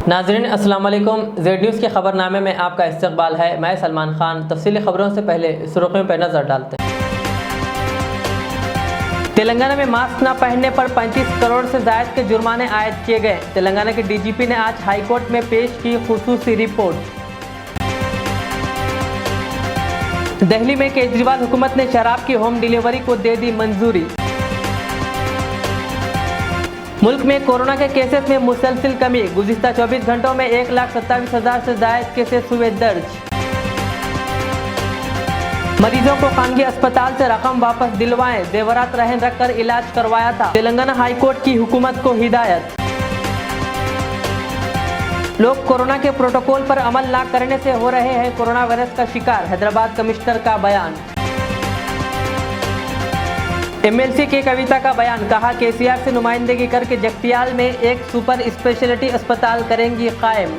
नाज़रीन अस्सलाम वालेकुम। जेड न्यूज़ के खबरनामे में आपका इस्तकबाल है। मैं सलमान खान। तफसीली खबरों से पहले सुर्खियों पर नजर डालते हैं। तेलंगाना में मास्क न पहनने पर 35 करोड़ से ज़ायद के जुर्माने आयद किए गए। तेलंगाना के डीजीपी ने आज हाईकोर्ट में पेश की खुसूसी रिपोर्ट। दिल्ली में केजरीवाल हुकूमत ने शराब की होम डिलीवरी को दे दी मंजूरी। मुल्क में कोरोना के केसेस में मुसलसिल कमी। गुज़िश्ता 24 घंटों में 1,27,000 से ज़ायद केसेस हुए दर्ज। मरीजों को खानगी अस्पताल से रकम वापस दिलवाएं। जेवरात रहन रखकर इलाज करवाया था। तेलंगाना हाईकोर्ट की हुकूमत को हिदायत। लोग कोरोना के प्रोटोकॉल पर अमल न करने से हो रहे हैं कोरोना वायरस का शिकार। हैदराबाद कमिश्नर का बयान। एमएलसी की कविता का बयान। कहा केसीआर से नुमाइंदगी करके जगतियाल में एक सुपर स्पेशलिटी अस्पताल करेंगी कायम।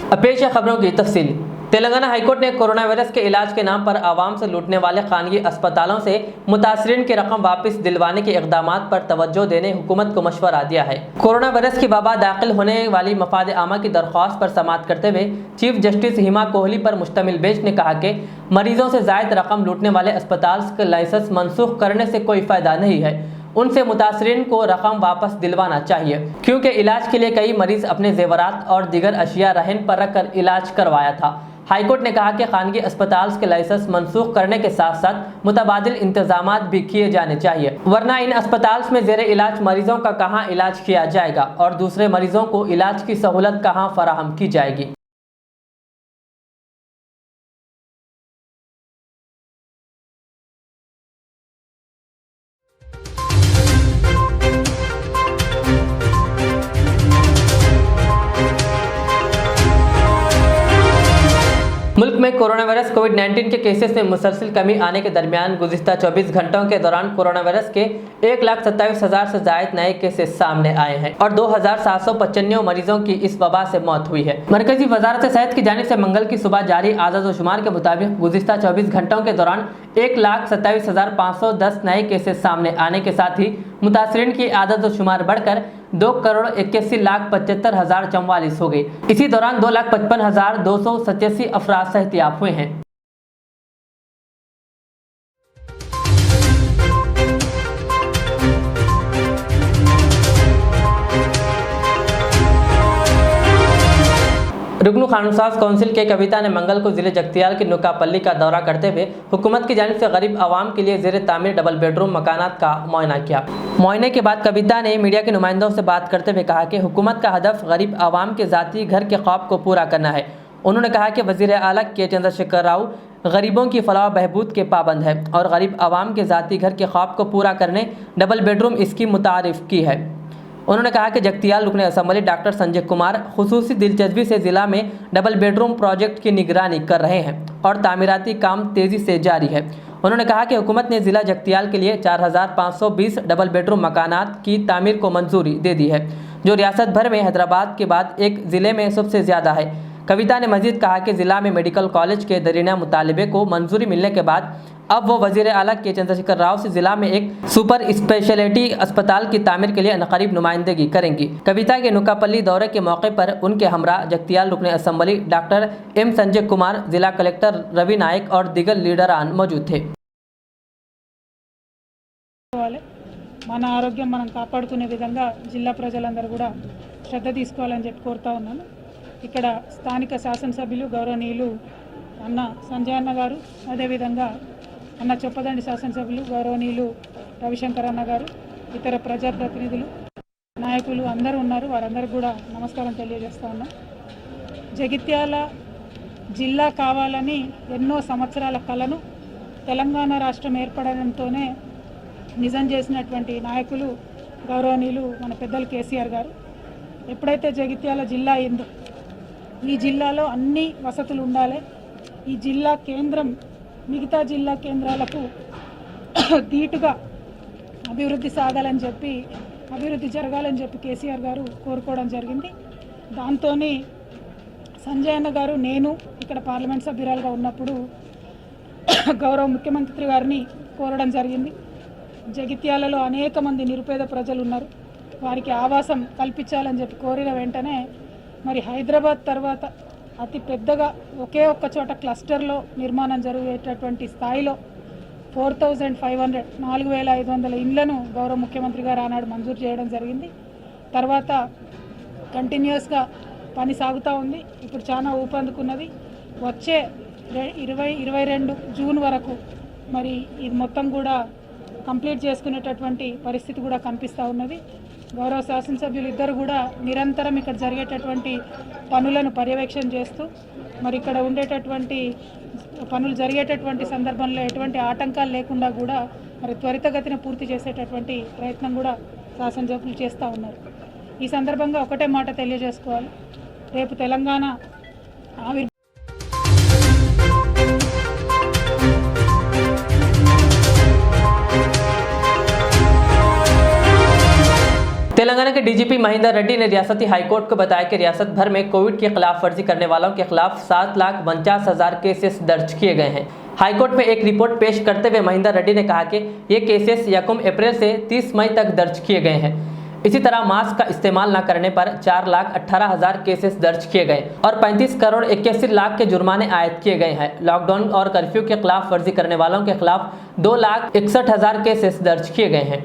अब पेश है खबरों की तफसील। तेलंगाना हाईकोर्ट ने कोरोना वायरस के इलाज के नाम पर आवाम से लूटने वाले खानगी अस्पतालों से मुतासरीन की रकम वापस दिलवाने के इक़दामात पर तवज्जो देने हुकूमत को मशवरा दिया है। कोरोना वायरस की वबा दाखिल होने वाली मफाद आमा की दरख्वास्त पर समाअत करते हुए चीफ जस्टिस हिमा कोहली पर मुश्तमिल बेंच ने कहा कि मरीजों से ज़ायद रकम लूटने वाले अस्पताल के लाइसेंस मनसूख करने से कोई फ़ायदा नहीं है। उनसे मुतासरीन को रकम वापस दिलवाना चाहिए, क्योंकि इलाज के लिए कई मरीज अपने जेवरात और दीगर अशिया रहन पर रखकर इलाज करवाया था। हाईकोर्ट ने कहा कि खानगी अस्पताल के लाइसेंस मनसूख करने के साथ साथ मुतबादिल इंतजामात भी किए जाने चाहिए, वरना इन अस्पताल में ज़ेरे इलाज मरीजों का कहाँ इलाज किया जाएगा और दूसरे मरीजों को इलाज की सहूलत कहाँ फराहम की जाएगी। मुल्क में कोरोना वायरस कोविड-19 के केसेस में मुसलसिल कमी आने के दरमियान गुज़िश्ता 24 घंटों के दौरान कोरोना वायरस के 1,27,000 से ज़ायद नए केसेस सामने आए हैं और 2,795 मरीजों की इस वबा से मौत हुई है। मरकजी वजारत सेहत की जानिब से मंगल की सुबह जारी आदाद-ओ-शुमार के मुताबिक गुज़िश्ता 24 घंटों के दौरान 1,27,510 नए केसेस सामने आने के साथ ही मुतासरीन की आदाद-ओ-शुमार बढ़कर 2,81,75,044 हो गई। इसी दौरान 2,55,287 अफराद सेहतियाब हुए हैं। रुकन कानूनसाज काउंसिल के कविता ने मंगल को जिले जगतियाल की नुकापल्ली का दौरा करते हुए हुकूमत की जानिब से गरीब आवाम के लिए ज़ेर तामीर डबल बेडरूम मकानात का मुआयना किया। मुआयने के बाद कविता ने मीडिया के नुमाइंदों से बात करते हुए कहा कि हुकूमत का हदफ गरीब आवाम के ज़ाती घर के ख्वाब को पूरा करना है। उन्होंने कहा कि वज़ीर आला के चंद्रशेखर राव गरीबों की फलाह बहबूद के पाबंद है और गरीब आवाम के ज़ाती घर के ख्वाब को पूरा करने डबल बेडरूम स्कीम मुतारिफ की है। उन्होंने कहा कि जगतियाल रुकन असम्बली डॉक्टर संजय कुमार खुसूसी दिलचस्पी से ज़िला में डबल बेडरूम प्रोजेक्ट की निगरानी कर रहे हैं और तामीराती काम तेज़ी से जारी है। उन्होंने कहा कि हुकूमत ने ज़िला जगतियाल के लिए 4,520 डबल बेडरूम मकानात की तामीर को मंजूरी दे दी है, जो रियासत भर में हैदराबाद के बाद एक ज़िले में सबसे ज़्यादा है। कविता ने मजीद कहा कि ज़िला में मेडिकल कॉलेज के दरीना मुतालबे को मंजूरी मिलने के बाद अब वो वज़ीर आला के चंद्रशेखर राव से ज़िला में एक सुपर स्पेशलिटी अस्पताल की तामीर के लिए अनकरीब नुमाइंदगी करेंगी। कविता के नुकापल्ली दौरे के मौके पर उनके हमरा जगतियाल रुकन assembly doctor M Sanjay Kumar, जिला कलेक्टर रवि नायक और दीगर लीडरान मौजूद थे। మన ఆరోగ్యం మనం కాపాడుకునే విధంగా జిల్లా ప్రజలందరూ కూడా శ్రద్ధ తీసుకోవాలని చెప్పి కోరుతా ఉన్నాను। ఇక్కడ స్థానిక శాసనసభ్యులు గౌరవనీయులు అన్న సంజయ్ అన్న గారు, అదేవిధంగా అన్న చొప్పదండి శాసనసభ్యులు గౌరవనీయులు రవిశంకర్ అన్న గారు, ఇతర ప్రజాప్రతినిధులు నాయకులు అందరూ ఉన్నారు। వారందరికీ కూడా నమస్కారం తెలియజేస్తా ఉన్నాం। జగిత్యాల జిల్లా కావాలని ఎన్నో సంవత్సరాల కలను తెలంగాణ రాష్ట్రం ఏర్పడడంతోనే నిజం చేసినటువంటి నాయకులు గౌరవనీయులు మన పెద్దలు కేసీఆర్ గారు ఎప్పుడైతే జగిత్యాల జిల్లా అయిందో ఈ జిల్లాలో అన్ని వసతులు ఉండాలి, ఈ జిల్లా కేంద్రం మిగతా జిల్లా కేంద్రాలకు ధీటుగా అభివృద్ధి సాగాలని చెప్పి అభివృద్ధి జరగాలని చెప్పి కేసీఆర్ గారు కోరుకోవడం జరిగింది। దాంతోనే సంజయ్ అన్న గారు నేను ఇక్కడ పార్లమెంట్ సభ్యురాలుగా ఉన్నప్పుడు గౌరవ ముఖ్యమంత్రి గారిని కోరడం జరిగింది। జగిత్యాలలో అనేక మంది నిరుపేద ప్రజలు ఉన్నారు. వారికి ఆవాసం కల్పించాలని చెప్పి కోరిన వెంటనే మరి హైదరాబాద్ తర్వాత అతి పెద్దగా ఒకే ఒక్క చోట క్లస్టర్లో నిర్మాణం జరిగేటటువంటి స్థాయిలో 4500 4500 ఇండ్లను గౌరవ ముఖ్యమంత్రి గారు ఆనాడు మంజూరు చేయడం జరిగింది. తర్వాత కంటిన్యూస్గా పని సాగుతూ ఉంది. ఇప్పుడు చాలా ఊపందుకున్నది. వచ్చే 22 జూన్ వరకు మరి ఇది మొత్తం కూడా కంప్లీట్ చేసుకునేటటువంటి పరిస్థితి కూడా కనిపిస్తూ ఉన్నది. గౌరవ శాసనసభ్యులు ఇద్దరు కూడా నిరంతరం ఇక్కడ జరిగేటటువంటి పనులను పర్యవేక్షణ చేస్తూ మరి ఇక్కడ ఉండేటటువంటి పనులు జరిగేటటువంటి సందర్భంలో ఎటువంటి ఆటంకాలు లేకుండా కూడా మరి త్వరితగతిన పూర్తి చేసేటటువంటి ప్రయత్నం కూడా శాసనసభ్యులు చేస్తూ ఉన్నారు. ఈ సందర్భంగా ఒకటే మాట తెలియజేసుకోవాలి, రేపు తెలంగాణ तेलंगाना के डीजीपी महेंद्र रेड्डी ने रियासती हाईकोर्ट को बताया कि रियासत भर में कोविड की खिलाफ वर्जी करने वालों के खिलाफ 7,49,000 केसेस दर्ज किए गए हैं। हाईकोर्ट में एक रिपोर्ट पेश करते हुए महेंद्र रेड्डी ने कहा कि ये केसेस 1 अप्रैल से 30 मई तक दर्ज किए गए हैं। इसी तरह मास्क का इस्तेमाल न करने पर 4,18,000 केसेस दर्ज किए गए और 35 करोड़ 81 लाख के जुर्माने आयद किए गए हैं। लॉकडाउन और कर्फ्यू के खिलाफ वर्जी करने वालों के खिलाफ 2,61,000 केसेस दर्ज किए गए हैं।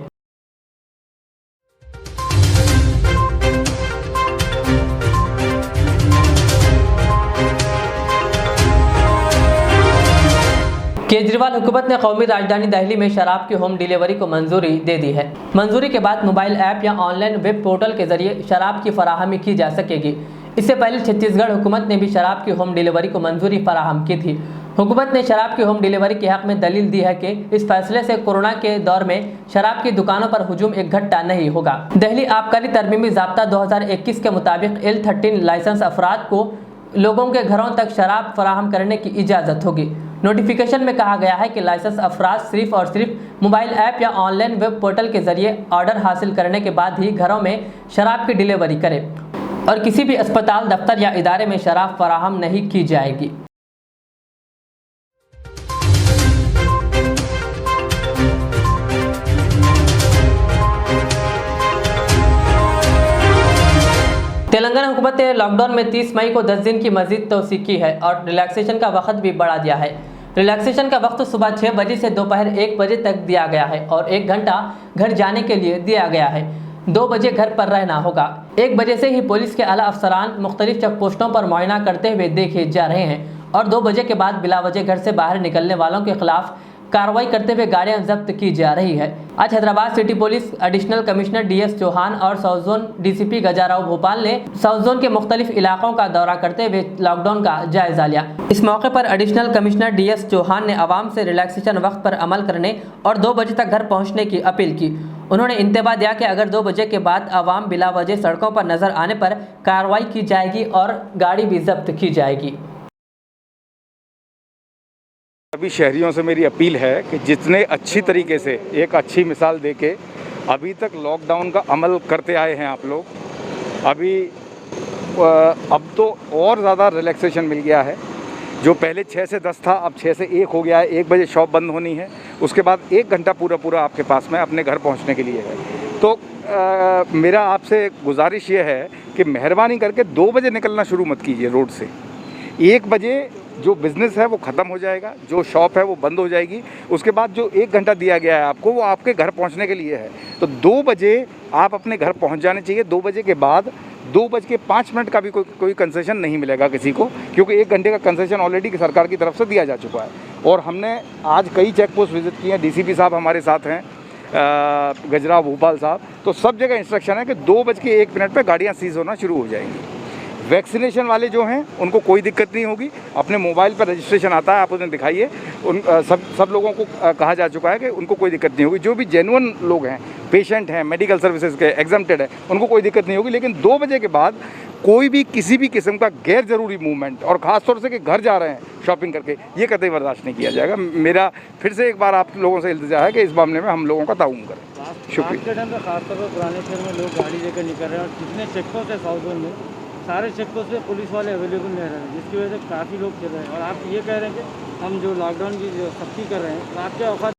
केजरीवाल हुकूमत ने कौमी राजधानी दिल्ली में शराब की होम डिलीवरी को मंजूरी दे दी है। मंजूरी के बाद मोबाइल ऐप या ऑनलाइन वेब पोर्टल के जरिए शराब की फराहमी की जा सकेगी। इससे पहले छत्तीसगढ़ हुकूमत ने भी शराब की होम डिलीवरी को मंजूरी फराहम की थी। हुकूमत ने शराब की होम डिलीवरी के हक में दलील दी है कि इस फैसले से कोरोना के दौर में शराब की दुकानों पर हुजूम एक घंटा नहीं होगा। दिल्ली आबकारी तरमीमी ज़ाब्ता 2021 के मुताबिक L13 लाइसेंस अफराद को लोगों के घरों तक शराब फराहम करने की इजाज़त होगी। नोटिफिकेशन में कहा गया है कि लाइसेंस अफराद सिर्फ और सिर्फ मोबाइल ऐप या ऑनलाइन वेब पोर्टल के जरिए ऑर्डर हासिल करने के बाद ही घरों में शराब की डिलीवरी करें और किसी भी अस्पताल, दफ्तर या इदारे में शराब फराहम नहीं की जाएगी। तेलंगाना हुकूमत ने लॉकडाउन में 30 मई को 10 दिन की मजीद तोसी की है और रिलैक्सेशन का वक्त भी बढ़ा दिया है। रिलैक्सेशन का वक्त सुबह 6 बजे से दोपहर 1 बजे तक दिया गया है और 1 घंटा घर जाने के लिए दिया गया है। 2 बजे घर पर रहना होगा। 1 बजे से ही पुलिस के आला अफसरान मुख्तलिफ चेक पोस्टों पर मुआयना करते हुए देखे जा रहे हैं और 2 बजे के बाद बिला वजह घर से बाहर निकलने वालों के खिलाफ कार्रवाई करते हुए गाड़ियां जब्त की जा रही है। आज Hyderabad city police additional commissioner DS Chauhan और south zone DCP Gajarao Bhopal ने साउथ जोन के मुख्तलिफ इलाकों का दौरा करते हुए लॉकडाउन का जायजा लिया। इस मौके पर एडिशनल कमिश्नर DS चौहान ने आवाम से रिलैक्सेशन वक्त पर अमल करने और 2 बजे तक घर पहुँचने की अपील की। उन्होंने इंतबा दिया कि अगर 2 बजे के बाद आवाम बिला वजह सड़कों पर नजर आने पर कार्रवाई की जाएगी और गाड़ी भी जब्त की जाएगी। सभी शहरियों से मेरी अपील है कि जितने अच्छी तरीके से एक अच्छी मिसाल देके अभी तक लॉकडाउन का अमल करते आए हैं आप लोग, अब तो और ज़्यादा रिलैक्सेशन मिल गया है। जो पहले 6 से 10 था अब 6 से 1 हो गया है। 1 बजे शॉप बंद होनी है, उसके बाद 1 घंटा पूरा आपके पास में अपने घर पहुंचने के लिए है। तो मेरा आपसे गुजारिश ये है कि मेहरबानी करके 2 बजे निकलना शुरू मत कीजिए रोड से। 1 बजे जो बिज़नेस है वो ख़त्म हो जाएगा, जो शॉप है वो बंद हो जाएगी। उसके बाद जो 1 घंटा दिया गया है आपको वो आपके घर पहुंचने के लिए है। तो 2 बजे आप अपने घर पहुंच जाने चाहिए। 2 बजे के बाद 2:05 का भी कोई कंसेशन नहीं मिलेगा किसी को, क्योंकि 1 घंटे का कंसेशन ऑलरेडी सरकार की तरफ से दिया जा चुका है। और हमने आज कई चेक पोस्ट विज़िट किए हैं। DCP साहब हमारे साथ हैं, गजराव भोपाल साहब, तो सब जगह इंस्ट्रक्शन है कि 2:01 पर गाड़ियाँ सीज़ होना शुरू हो जाएंगी। वैक्सीनेशन वाले जो हैं उनको कोई दिक्कत नहीं होगी। अपने मोबाइल पर रजिस्ट्रेशन आता है, आप उन्हें दिखाइए। सब लोगों को कहा जा चुका है कि उनको कोई दिक्कत नहीं होगी। जो भी जेन्युइन लोग हैं, पेशेंट हैं, मेडिकल सर्विसेज के एग्जम्प्टेड है, उनको कोई दिक्कत नहीं होगी। लेकिन 2 बजे के बाद कोई भी किसी भी किस्म का गैर ज़रूरी मूवमेंट, और ख़ास तौर से कि घर जा रहे हैं शॉपिंग करके, ये कतई बर्दाश्त नहीं किया जाएगा। मेरा फिर से एक बार आप लोगों से इल्तिजा है कि इस मामले में हम लोगों का ताउन करें। शुक्रिया। खासतौर पर पुराने शहर में लोग गाड़ी लेकर निकल रहे हैं और जितने चेकपोस्ट है साउथ जोन में, सारे चेकपोस्ट पे पुलिस वाले अवेलेबल नहीं रहे हैं, जिसकी वजह से काफ़ी लोग चल रहे हैं। और आप ये कह रहे हैं कि हम जो लॉकडाउन की जो सख्ती कर रहे हैं, रात के औकात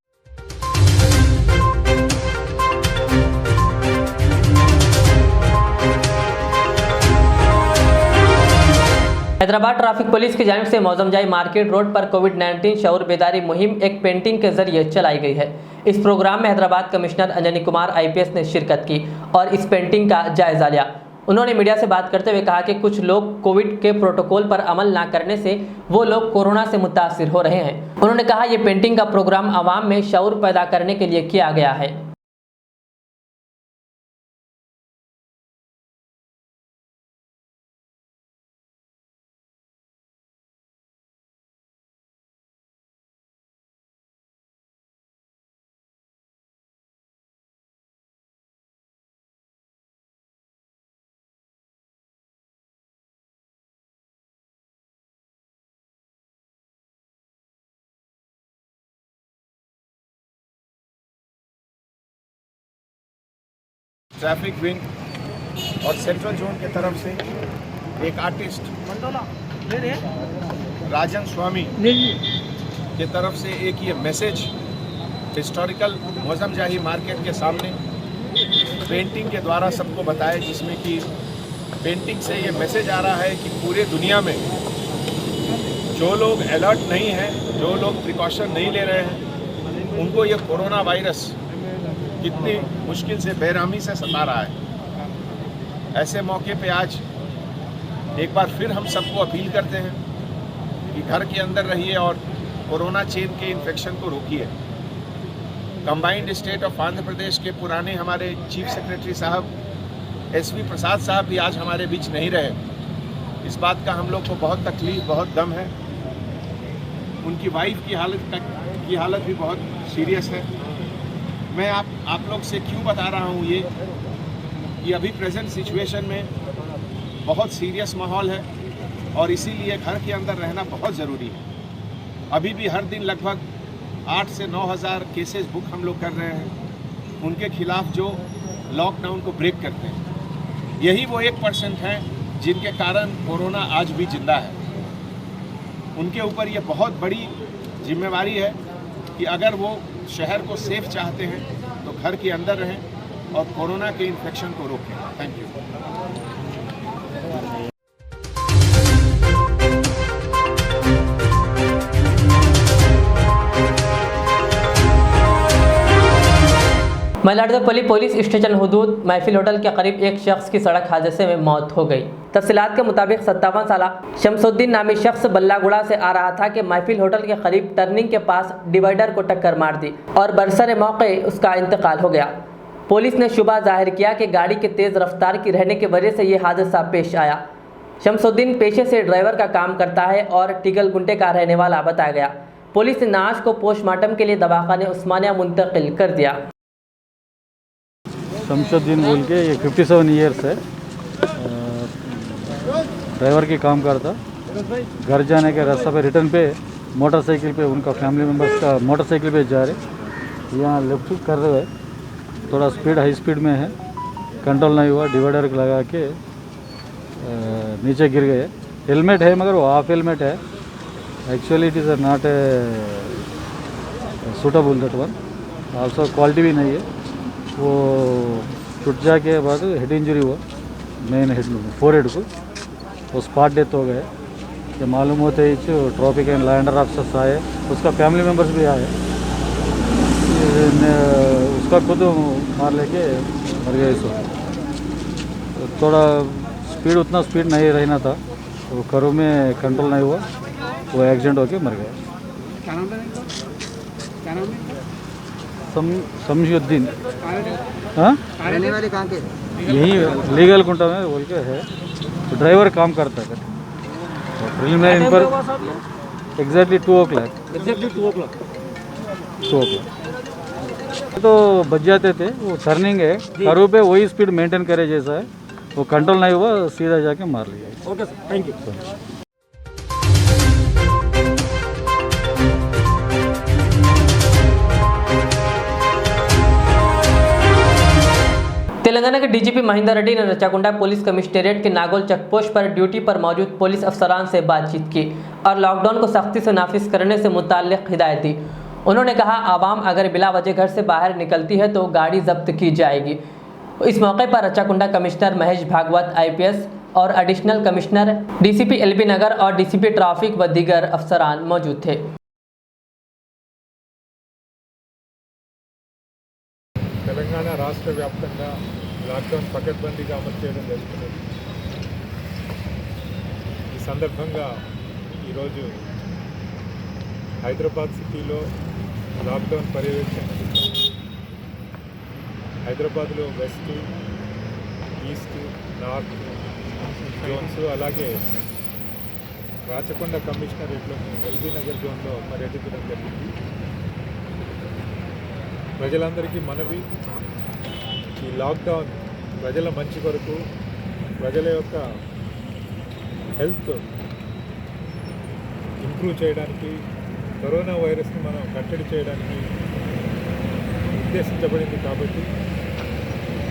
हैदराबाद ट्रैफिक पुलिस की जानिब से मौजमजाई मार्केट रोड पर कोविड-19 शऊर बेदारी मुहिम एक पेंटिंग के जरिए चलाई गई है। इस प्रोग्राम में हैदराबाद कमिश्नर अंजनी कुमार IPS ने शिरकत की और इस पेंटिंग का जायजा लिया। उन्होंने मीडिया से बात करते हुए कहा कि कुछ लोग कोविड के प्रोटोकॉल पर अमल न करने से वो लोग कोरोना से मुतासिर हो रहे हैं। उन्होंने कहा ये पेंटिंग का प्रोग्राम आवाम में शऊर पैदा करने के लिए किया गया है। ट्रैफिक विंग और सेंट्रल जोन के तरफ से एक आर्टिस्ट राजन स्वामी के तरफ से एक ये मैसेज हिस्टोरिकल मौजमजाही मार्केट के सामने पेंटिंग के द्वारा सबको बताया, जिसमें कि पेंटिंग से ये मैसेज आ रहा है कि पूरे दुनिया में जो लोग अलर्ट नहीं हैं, जो लोग प्रिकॉशन नहीं ले रहे हैं, उनको ये कोरोना वायरस कितनी मुश्किल से बेरहमी से सता रहा है। ऐसे मौके पे आज एक बार फिर हम सबको अपील करते हैं कि घर के अंदर रहिए और कोरोना चेन के इन्फेक्शन को रोकिए। Combined state of Andhra Pradesh के पुराने हमारे चीफ सेक्रेटरी साहब SV प्रसाद साहब भी आज हमारे बीच नहीं रहे। इस बात का हम लोग को बहुत तकलीफ, बहुत गम है। उनकी वाइफ की हालत भी बहुत सीरियस है। मैं आप लोग से क्यों बता रहा हूँ ये कि अभी प्रेजेंट सिचुएशन में बहुत सीरियस माहौल है और इसीलिए घर के अंदर रहना बहुत ज़रूरी है। अभी भी हर दिन लगभग 8 से 9 हज़ार केसेस बुक हम लोग कर रहे हैं, उनके खिलाफ जो लॉकडाउन को ब्रेक करते हैं। यही वो 1% हैं जिनके कारण कोरोना आज भी जिंदा है। उनके ऊपर ये बहुत बड़ी जिम्मेवारी है कि अगर वो शहर को सेफ चाहते हैं तो घर के अंदर रहें और कोरोना के इन्फेक्शन को रोकें। Thank you. Malardevpalli police station हुदूद महफिल होटल के करीब एक शख्स की सड़क हादसे में मौत हो गई। तफसीलात के मुताबिक 57 साल शमसुद्दीन नामी शख्स बल्लागुड़ा से आ रहा था कि महफिल होटल के करीब टर्निंग के पास डिवाइडर को टक्कर मार दी और बरसरे मौके उसका इंतकाल हो गया। पुलिस ने शुबा जाहिर किया कि गाड़ी के तेज़ रफ्तार की रहने की वजह से ये हादसा पेश आया। शमसुद्दीन पेशे से ड्राइवर का काम करता है और टिगल गुंटे का रहने वाला बताया गया। पुलिस ने नाश को पोस्टमार्टम के लिए दवाखाने उस्मानिया मुंतकिल कर दिया। शमसुद्दीन बोल के ये 57 ईयर्स है, ड्राइवर की काम करता। घर जाने के रास्ते पे रिटर्न पे मोटरसाइकिल पे उनका फैमिली मेम्बर्स का मोटरसाइकिल पे जा रहे, यहाँ लेफ्ट कर रहे हैं। थोड़ा स्पीड हाई स्पीड में है, कंट्रोल नहीं हुआ, डिवाइडर लगा के नीचे गिर गए। हेलमेट है मगर वो हाफ हेलमेट है। Actually it is not a suitable that one, also quality भी नहीं है। वो टूट जाके बाद हेड इंजरी हुआ, मेन हेड फोरहेड को, वो स्पॉट डेथ हो गए। ये मालूम होते ही traffic and law and order officers आए, उसका फैमिली मेम्बर्स भी आए। उसका खुद मार लेके मर गए। सो थोड़ा स्पीड, उतना स्पीड नहीं रहना था, वो करो में कंट्रोल नहीं हुआ, वो एक्सीडेंट होके मर गया। शमसुद्दीन, हाँ, यही लीगल कुंटा में बोल के है, तो ड्राइवर काम करता है। प्रिलिमिनरी इन पर एग्जैक्टली 2 o'clock तो बच जाते थे। वो टर्निंग है, करू पे वही स्पीड मेंटेन करे जैसा है, वो कंट्रोल नहीं हुआ, सीधा जाके मार लिया। Okay sir, thank you. Telangana के DGP महेंदर रेड्डी ने रचाकुंडा पुलिस कमिश्नरेट के नागोल चेकपोस्ट पर ड्यूटी पर मौजूद पुलिस अफसरान से बातचीत की और लॉकडाउन को सख्ती से नाफिज करने से मुताल्लिक हिदायत दी। उन्होंने कहा, आवाम अगर बिला वजह घर से बाहर निकलती है तो गाड़ी जब्त की जाएगी। इस मौके पर रचाकुंडा कमिश्नर महेश भागवत IPS, और एडिशनल कमिश्नर डीसीपी एलबी नगर और डीसीपी ट्रैफिक व दीगर अफसरान मौजूद थे। తెలంగాణ రాష్ట్ర వ్యాప్తంగా లాక్డౌన్ పకడ్బందీగా అమలు చేయడం జరుగుతుంది. ఈ సందర్భంగా ఈరోజు హైదరాబాద్ సిటీలో లాక్డౌన్ పర్యవేక్షణ హైదరాబాద్లో వెస్ట్, ఈస్ట్, నార్త్ జోన్స్, అలాగే రాచకొండ కమిషనరేట్లో ఎల్బీ నగర్ జోన్లో పర్యటించడం జరిగింది. ప్రజలందరికీ మనవి, ఈ లాక్డౌన్ ప్రజల మంచి కొరకు, ప్రజల యొక్క హెల్త్ ఇంప్రూవ్ చేయడానికి, కరోనా వైరస్ని మనం కట్టడి చేయడానికి ఉద్దేశించబడింది. కాబట్టి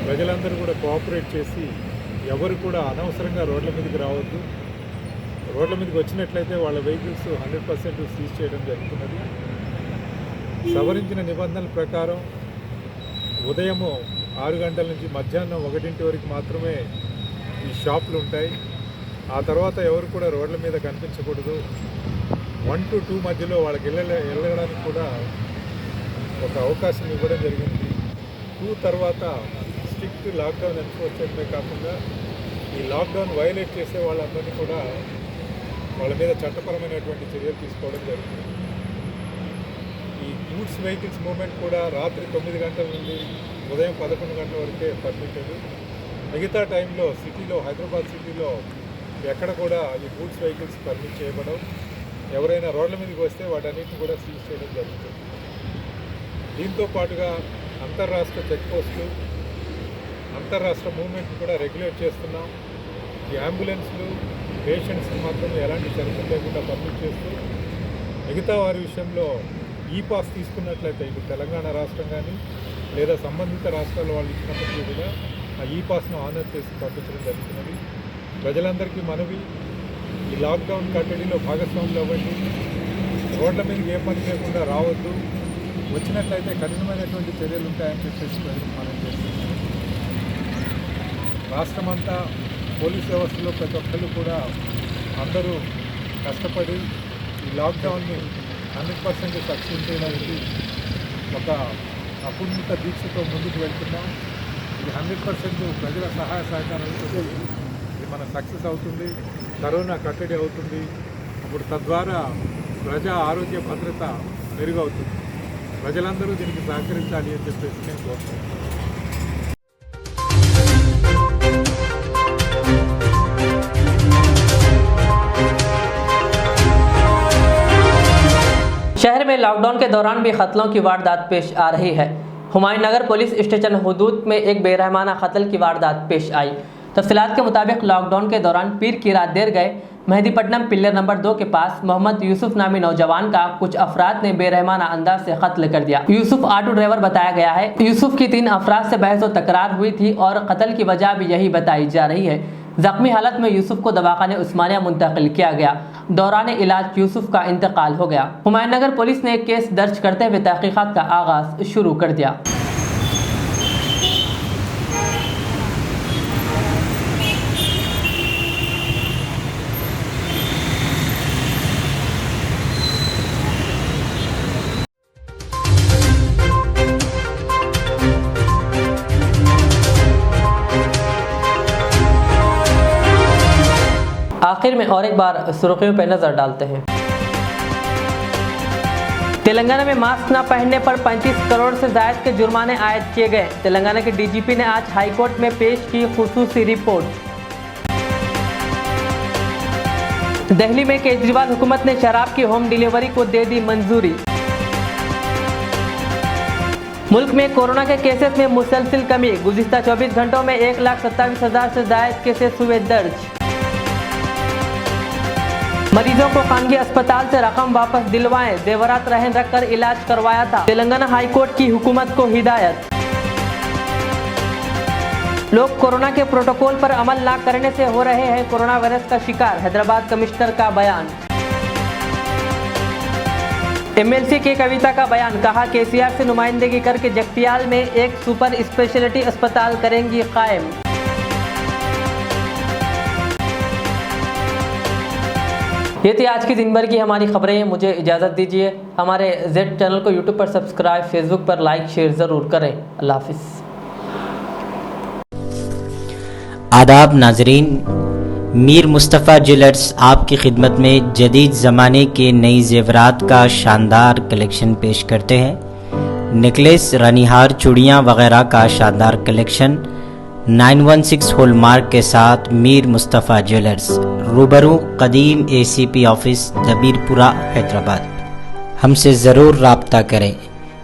ప్రజలందరూ కూడా కోఆపరేట్ చేసి ఎవరు కూడా అనవసరంగా రోడ్ల మీదకి రావద్దు. రోడ్ల మీదకి వచ్చినట్లయితే వాళ్ళ వెహికల్స్ 100% సీజ్ చేయడం జరుగుతున్నది. సవరించిన నిబంధనల ప్రకారం ఉదయము 6 గంటల నుంచి మధ్యాహ్నం 1 వరకు మాత్రమే ఈ షాపులు ఉంటాయి. ఆ తర్వాత ఎవరు కూడా రోడ్ల మీద కనిపించకూడదు. 1 to 2 మధ్యలో వాళ్ళకి వెళ్ళడానికి కూడా ఒక అవకాశం ఇవ్వడం జరిగింది. 2 తర్వాత స్ట్రిక్ట్ లాక్డౌన్ ఎన్ఫోర్స్ చేయడమే కాకుండా ఈ లాక్డౌన్ వైలేట్ చేసే వాళ్ళందరినీ కూడా వాళ్ళ మీద చట్టపరమైనటువంటి చర్యలు తీసుకోవడం జరుగుతుంది. ఈ గూడ్స్ వెహికల్స్ మూవ్మెంట్ కూడా రాత్రి 9 గంటల నుండి ఉదయం 11 గంటల వరకే పర్మిటెడ్. మిగతా టైంలో సిటీలో, హైదరాబాద్ సిటీలో ఎక్కడ కూడా ఈ గూడ్స్ వెహికల్స్ పర్మిట్ చేయబడవు. ఎవరైనా రోడ్ల మీదకి వస్తే వాటన్నిటిని కూడా సీజ్ చేయడం జరుగుతుంది. దీంతో పాటుగా అంతర్రాష్ట్ర చెక్ పోస్టులు, అంతర్రాష్ట్ర మూవ్మెంట్ని కూడా రెగ్యులేట్ చేస్తున్నాం. ఈ అంబులెన్స్లు, పేషెంట్స్కి మాత్రం ఎలాంటి షరతులు లేకుండా పర్మిట్ చేస్తూ, మిగతా వారి విషయంలో ఈ పాస్ తీసుకున్నట్లయితే ఇప్పుడు తెలంగాణ రాష్ట్రం కానీ లేదా సంబంధిత రాష్ట్రాల వాళ్ళు ఇచ్చినప్పటికీ కూడా ఆ ఈ పాస్ను ఆనర్ చేసి పంపించడం జరుగుతున్నది. ప్రజలందరికీ మనవి, ఈ లాక్డౌన్ కట్టడిలో భాగస్వాములు అవ్వండి. రోడ్ల మీదకి ఏ పని లేకుండా రావద్దు. వచ్చినట్లయితే కఠినమైనటువంటి చర్యలు ఉంటాయని చెప్పేసి ప్రజలకు మనం చేస్తున్నాం. రాష్ట్రమంతా పోలీస్ వ్యవస్థలో ప్రతి ఒక్కళ్ళు కూడా అందరూ కష్టపడి ఈ లాక్డౌన్ని 100% సక్సెస్ చేయడానికి ఒక అపున్నత దీక్షతో ముందుకు వెళ్తున్నాం. ఇది 100% ప్రజల సహాయ సహకారాలతో ఇది మన సక్సెస్ అవుతుంది. కరోనా కట్టడి అవుతుంది. అప్పుడు తద్వారా ప్రజా ఆరోగ్య భద్రత మెరుగవుతుంది. ప్రజలందరూ దీనికి సహకరించాలి అని చెప్పేసి నేను కోరుతున్నాను. शहर में लॉकडाउन के दौरान भी कत्लों की वारदात पेश आ रही है। हुमायूं नगर पुलिस स्टेशन हुदूद में एक बेरहमाना कत्ल की वारदात पेश आई। तफसीलात के मुताबिक लॉकडाउन के दौरान पीर की रात देर गए मेहदीपट्टनम पिल्लर नंबर 2 के पास मोहम्मद यूसुफ नामी नौजवान का कुछ अफराद ने बेरहमाना अंदाज से कत्ल कर दिया। यूसुफ ऑटो ड्राइवर बताया गया है। यूसुफ की 3 अफराद से बहस व तकरार हुई थी और कत्ल की वजह भी यही बताई जा रही है। जख्मी हालत में यूसुफ को दवाखाने उस्मानिया मुंतकिल किया गया। दौरान इलाज यूसुफ का इंतकाल हो गया। हुमायूं नगर पुलिस ने एक केस दर्ज करते हुए तहकीकात का आगाज शुरू कर दिया। आखिर में और एक बार सुर्खियों पर नजर डालते हैं। तेलंगाना में मास्क न पहनने पर 35 करोड़ से ज्यादा के जुर्माने आयद किए गए। तेलंगाना के डीजीपी ने आज हाईकोर्ट में पेश की खुसूसी रिपोर्ट। दिल्ली में केजरीवाल हुकूमत ने शराब की होम डिलीवरी को दे दी मंजूरी। मुल्क में कोरोना के केसेस में मुसलसल कमी। गुज़िश्ता 24 घंटों में 1,27,000 से ज्यादा केसेस हुए दर्ज। मरीजों को खानगी अस्पताल से रकम वापस दिलवाएं। जेवरात रहन रखकर इलाज करवाया था। तेलंगाना हाईकोर्ट की हुकूमत को हिदायत। लोग कोरोना के प्रोटोकॉल पर अमल न करने से हो रहे हैं कोरोना वायरस का शिकार। हैदराबाद कमिश्नर का बयान। एमएलसी के कविता का बयान। कहा केसीआर से नुमाइंदगी करके जगतियाल में एक सुपर स्पेशलिटी अस्पताल करेंगी कायम। ये थी आज की दिन भर की हमारी खबरें। मुझे इजाज़त दीजिए। हमारे जेड चैनल को यूट्यूब पर सब्सक्राइब, फेसबुक पर लाइक शेयर ज़रूर करें। अल्लाह हाफिज़। आदाब नाजरीन, मीर मुस्तफ़ा ज्वेलर्स आपकी खिदमत में जदीद ज़माने के नई ज़ेवरात का शानदार कलेक्शन पेश करते हैं। नेकलेस, रानीहार, चूड़ियाँ वगैरह का शानदार कलेक्शन 916 हॉलमार्क के साथ मीर मुस्तफ़ा ज्वेलर्स, रूबरू कदीम ACP ऑफिस, दबीरपुरा, हैदराबाद। हमसे ज़रूर राब्ता करें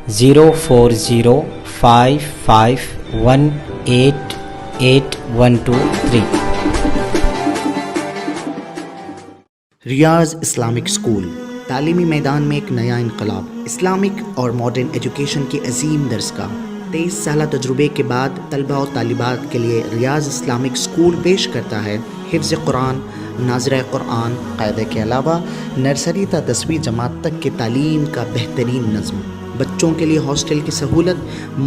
0405518812 रियाज इस्लामिक स्कूल, तालीमी मैदान में एक नया इनकलाब। इस्लामिक और मॉडर्न एजुकेशन की अजीम दरसगाह। 23 साल तजुर्बे के बाद तलबा और तालिबात के लिए रियाज इस्लामिक स्कूल पेश करता है हिफ्ज़ कुरान, नाज़िरा कुरान, क़ायदे के अलावा नर्सरी ता 10वीं जमात तक की तालीम का बेहतरीन नज़्म। बच्चों के लिए हॉस्टल की सहूलत,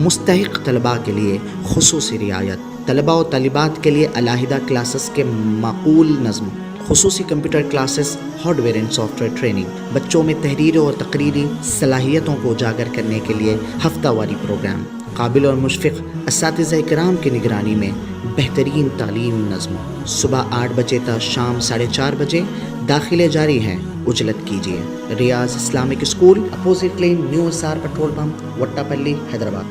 मुस्तहिक़ तलबा के लिए खुसूसी रियायत, तलबा और तालिबात के लिए अलहदा क्लासेस के माकूल नज़्म, खुसूसी computer classes, hardware and software training. बच्चों में तहरीरी और तकरीरी सलाहियतों को उजागर करने के लिए हफ्तावारी प्रोग्राम। काबिल और मुशफ़िक़ असातिज़ा इकराम की निगरानी में बेहतरीन तालीम नज़्म। सुबह 8 बजे तक शाम 4:30 बजे दाखिले जारी हैं, उजलत कीजिए। Riyaz Islamic school, opposite lane, new SR petrol pump, Vattapalli, Hyderabad.